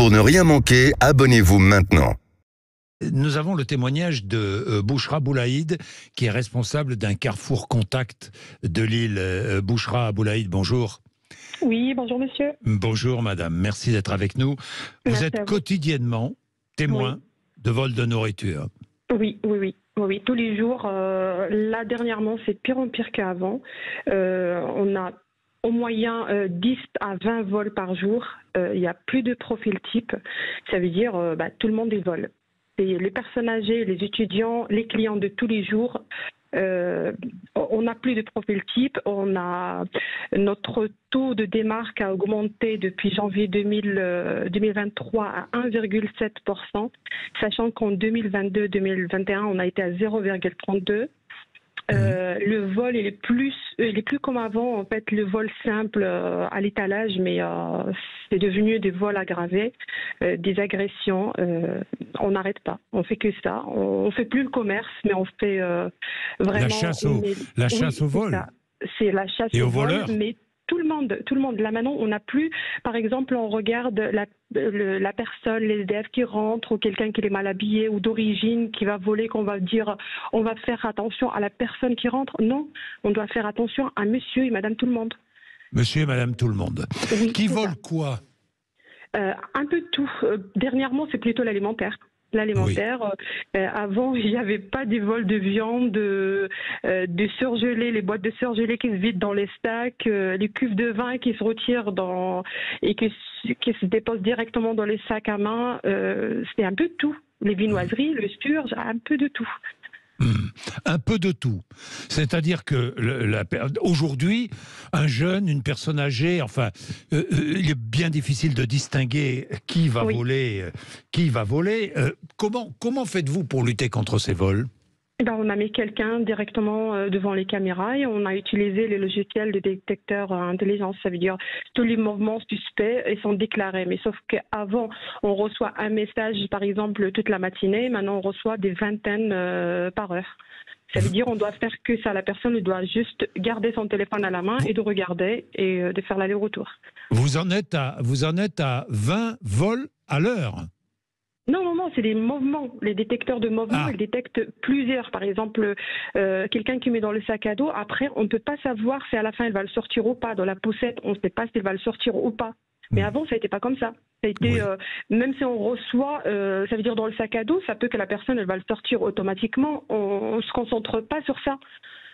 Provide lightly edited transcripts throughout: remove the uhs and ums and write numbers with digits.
Pour ne rien manquer, abonnez-vous maintenant. Nous avons le témoignage de Bouchra Boulaïd, qui est responsable d'un carrefour contact de Lille. Bouchra Boulaïd, bonjour. Oui, bonjour monsieur. Bonjour madame, merci d'être avec nous. Vous Merci êtes à vous. quotidiennement témoin de vol de nourriture. Oui, tous les jours. Là, dernièrement, c'est de pire en pire qu'avant. On a au moyen 10 à 20 vols par jour. Il n'y a plus de profil type. Ça veut dire tout le monde est vol. C'est les personnes âgées, les étudiants, les clients de tous les jours. On n'a plus de profil type. Notre taux de démarque a augmenté depuis janvier 2023 à 1,7%, sachant qu'en 2022-2021, on a été à 0,32%. Le vol il est plus comme avant, en fait, le vol simple à l'étalage, mais c'est devenu des vols aggravés, des agressions. On n'arrête pas, on fait que ça. On fait plus le commerce, mais on fait vraiment La chasse au vol. C'est la chasse et au aux vol, voleurs. mais tout le monde. Là maintenant, on n'a plus, par exemple, on regarde la personne, les SDF qui rentrent, ou quelqu'un qui est mal habillé ou d'origine qui va voler, qu'on va dire, on va faire attention à la personne qui rentre. Non, on doit faire attention à monsieur et madame tout le monde. Monsieur et madame tout le monde. Oui, Qui c'est vole ça. quoi? Un peu de tout. Dernièrement, c'est plutôt l'alimentaire. Avant, il n'y avait pas des vols de viande, de surgelés, les boîtes de surgelés qui se vident dans les stacks, les cuves de vin qui se retirent et qui se déposent directement dans les sacs à main. C'est un peu de tout. Les viennoiseries, le sturge, un peu de tout. Un peu de tout. C'est-à-dire que aujourd'hui, un jeune, une personne âgée, enfin, il est bien difficile de distinguer qui va voler, qui va voler. Comment faites-vous pour lutter contre ces vols? On a mis quelqu'un directement devant les caméras et on a utilisé les logiciels de détecteurs intelligence. Ça veut dire tous les mouvements suspects ils sont déclarés. Mais sauf qu'avant, on reçoit un message, par exemple, toute la matinée. Maintenant, on reçoit des vingtaines par heure. Ça veut dire on doit faire que ça. La personne doit juste garder son téléphone à la main et de regarder et de faire l'aller-retour. Vous en êtes à 20 vols à l'heure? Non, c'est des mouvements. Les détecteurs de mouvements, ils détectent plusieurs. Par exemple, quelqu'un qui met dans le sac à dos, après, on ne peut pas savoir si à la fin, il va le sortir ou pas. Dans la poussette, on ne sait pas s'il va le sortir ou pas. Mais avant, ça n'était pas comme ça. Ça a été, même si on reçoit, ça veut dire dans le sac à dos, ça peut que la personne, elle va le sortir automatiquement. On ne se concentre pas sur ça.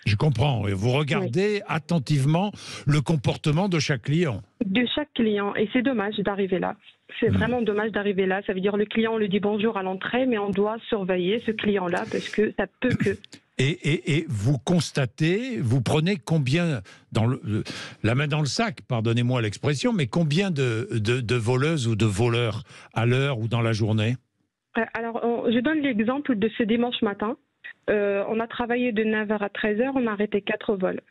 Je comprends. Et vous regardez attentivement le comportement de chaque client. De chaque client. Et c'est dommage d'arriver là. C'est vraiment dommage d'arriver là. Ça veut dire le client, on lui dit bonjour à l'entrée, mais on doit surveiller ce client-là parce que ça peut que... Et vous constatez, vous prenez combien, la main dans le sac, pardonnez-moi l'expression, mais combien de voleuses ou de voleurs à l'heure ou dans la journée? Alors, je donne l'exemple de ce dimanche matin. On a travaillé de 9h à 13h, on a arrêté 4 vols.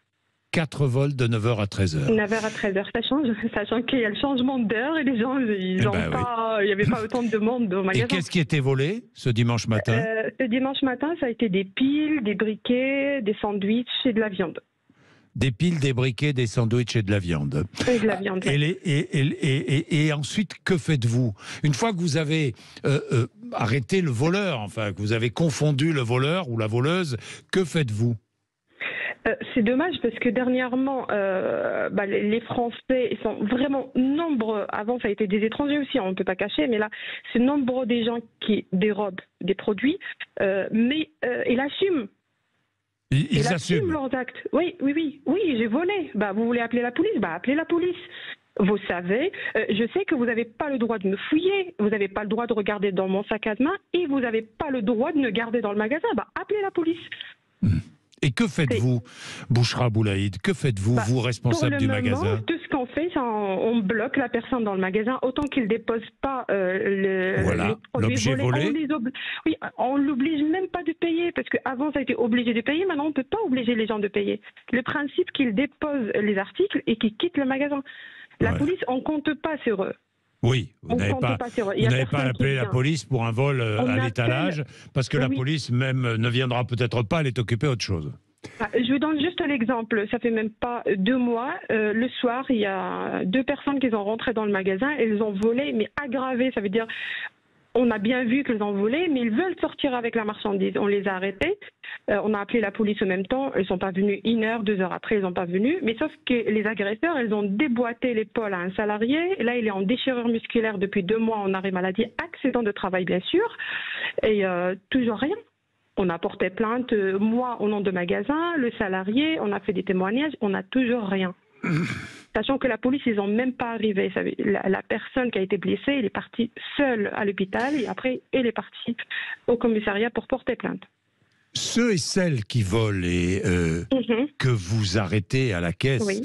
4 vols de 9h à 13h. 9h à 13h, ça change, sachant qu'il y a le changement d'heure et les gens, il n'y avait pas autant de monde au magasin. Et qu'est-ce qui était volé ce dimanche matin? Ce dimanche matin, ça a été des piles, des briquets, des sandwichs et de la viande. Des piles, des briquets, des sandwichs et de la viande. Et de la viande. Et ensuite, que faites-vous? Une fois que vous avez arrêté le voleur, enfin, que vous avez confondu le voleur ou la voleuse, que faites-vous? C'est dommage parce que dernièrement, les Français ils sont vraiment nombreux. Avant, ça a été des étrangers aussi, on ne peut pas cacher, mais là, c'est nombreux des gens qui dérobent des produits, mais ils assument. Ils assument leurs actes. Oui, j'ai volé. Vous voulez appeler la police? Appelez la police. Vous savez, je sais que vous n'avez pas le droit de me fouiller, vous n'avez pas le droit de regarder dans mon sac à main et vous n'avez pas le droit de me garder dans le magasin. Appelez la police. Et que faites-vous, Bouchra Boulaïd? Que faites-vous, vous, responsable du magasin? Tout ce qu'on fait, c'est on bloque la personne dans le magasin, autant qu'il ne dépose pas l'objet volé. On l'oblige même pas de payer, parce qu'avant, ça a été obligé de payer, maintenant, on ne peut pas obliger les gens de payer. Le principe qu'ils déposent les articles et qu'ils quittent le magasin. La police, on ne compte pas sur eux. Oui, vous n'avez pas appelé la police pour un vol à l'étalage, parce que la police même ne viendra peut-être pas, elle est occupée à autre chose. Je vous donne juste l'exemple. Ça fait même pas 2 mois. Le soir, il y a 2 personnes qui sont rentrées dans le magasin. Elles ont volé, mais aggravé. Ça veut dire, on a bien vu qu'elles ont volé, mais ils veulent sortir avec la marchandise. On les a arrêtés. On a appelé la police en même temps. Elles sont pas venues 1 heure, 2 heures après. Elles sont pas venues. Mais sauf que les agresseurs, elles ont déboîté l'épaule à un salarié. Et là, il est en déchirure musculaire depuis 2 mois en arrêt maladie, accident de travail bien sûr, et toujours rien. On a porté plainte, moi au nom de magasin, le salarié, on a fait des témoignages, on n'a toujours rien. Sachant que la police, ils n'ont même pas arrivé. La personne qui a été blessée, elle est partie seule à l'hôpital et après, elle est partie au commissariat pour porter plainte. Ceux et celles qui volent et que vous arrêtez à la caisse, Oui.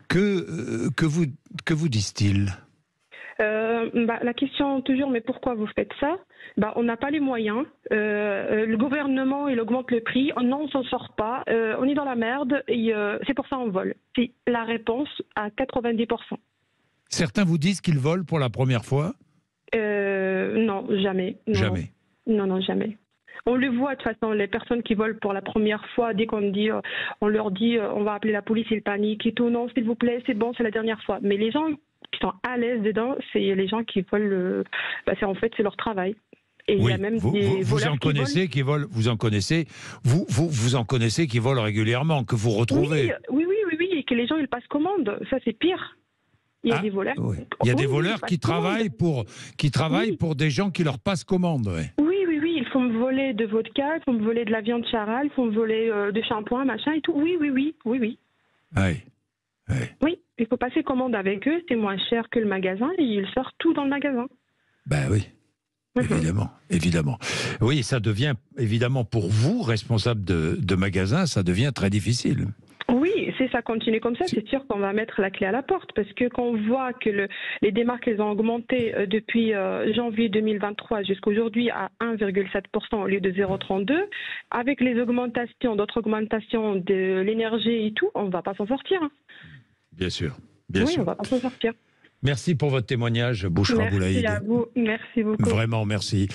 que vous disent-ils? La question toujours, mais pourquoi vous faites ça? On n'a pas les moyens. Le gouvernement, il augmente le prix. Non, on s'en sort pas. On est dans la merde. Et c'est pour ça qu'on vole. C'est la réponse à 90%. Certains vous disent qu'ils volent pour la première fois? Non, jamais. Non. Jamais. Non, jamais. On le voit de toute façon, les personnes qui volent pour la première fois, dès qu'on dit, on leur dit, on va appeler la police, ils paniquent et tout. Non, s'il vous plaît, c'est bon, c'est la dernière fois. Mais les gens qui sont à l'aise dedans, c'est les gens qui volent. En fait, c'est leur travail. Et oui, il y a même des vous en connaissez qui volent. Vous en connaissez qui volent régulièrement, que vous retrouvez. Oui, et que les gens ils passent commande. Ça c'est pire. Il y a des voleurs. Oui. Il y a des voleurs qui travaillent pour des gens qui leur passent commande. Ouais. Oui, ils font me voler de vodka, ils font me voler de la viande charal, ils font me voler de shampoing, machin et tout. Oui. Oui. Oui, il faut passer commande avec eux, c'est moins cher que le magasin et ils sortent tout dans le magasin. Ben oui. Évidemment. Oui, ça devient, évidemment, pour vous, responsable de magasin, ça devient très difficile. Oui, si ça continue comme ça, c'est sûr qu'on va mettre la clé à la porte. Parce que quand on voit que les démarques, elles ont augmenté depuis janvier 2023 jusqu'à aujourd'hui à 1,7% au lieu de 0,32%, avec les augmentations, d'autres augmentations de l'énergie et tout, on ne va pas s'en sortir. Bien sûr. Oui, on ne va pas s'en sortir. Merci pour votre témoignage, Bouchra Boulaïd. Merci à vous. Merci beaucoup. Vraiment, merci.